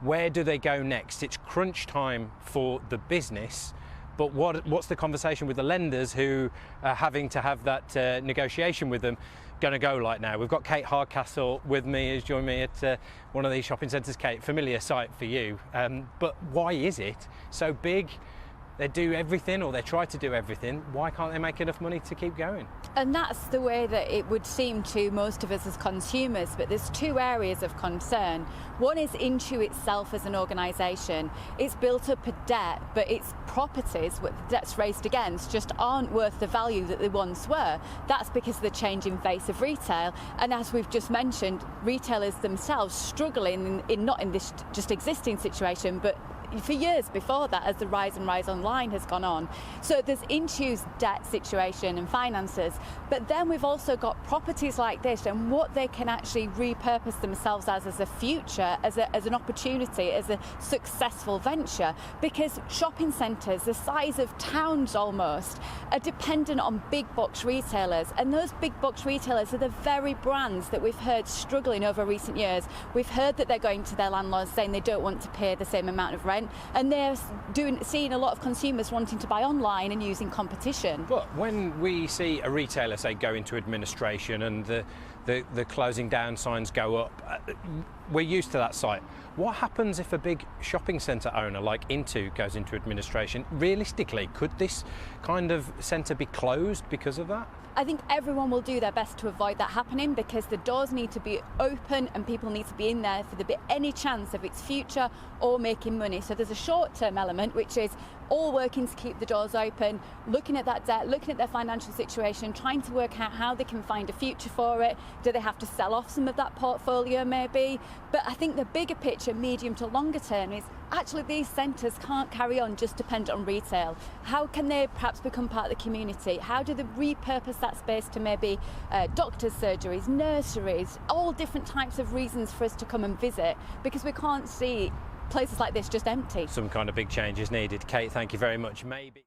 Where do they go next? It's crunch time for the business, but what's the conversation with the lenders who are having to have that negotiation with them going to go like now? We've got Kate Hardcastle with me, who's joined me at one of these shopping centres. Kate, familiar site for you, but why is it so big? They do everything, or they try to do everything. Why can't they make enough money to keep going? And that's the way that it would seem to most of us as consumers, but there's two areas of concern. One is INTU itself as an organisation. It's built up a debt, but its properties, what the debt's raised against, just aren't worth the value that they once were. That's because of the changing face of retail. And as we've just mentioned, retailers themselves struggling in not in this just existing situation, but for years before that, as the rise and rise online has gone on. So there's INTU's debt situation and finances, but then we've also got properties like this and what they can actually repurpose themselves as a future, as an opportunity, as a successful venture, because shopping centres, the size of towns almost, are dependent on big box retailers, and those big box retailers are the very brands that we've heard struggling over recent years. We've heard that they're going to their landlords saying they don't want to pay the same amount of rent, and they're seeing a lot of consumers wanting to buy online and using competition. But when we see a retailer, say, go into administration and the closing down signs go up, we're used to that site. What happens if a big shopping centre owner like INTU goes into administration? Realistically, could this kind of centre be closed because of that? I think everyone will do their best to avoid that happening, because the doors need to be open and people need to be in there for any chance of its future or making money. So there's a short-term element, which is all working to keep the doors open, looking at that debt, looking at their financial situation, trying to work out how they can find a future for it. Do they have to sell off some of that portfolio maybe? But I think the bigger picture, medium to longer term, is actually these centres can't carry on just dependent on retail. How can they perhaps become part of the community? How do they repurpose that space to maybe doctors' surgeries, nurseries, all different types of reasons for us to come and visit, because we can't see places like this just empty. Some kind of big change is needed. Kate, thank you very much. Maybe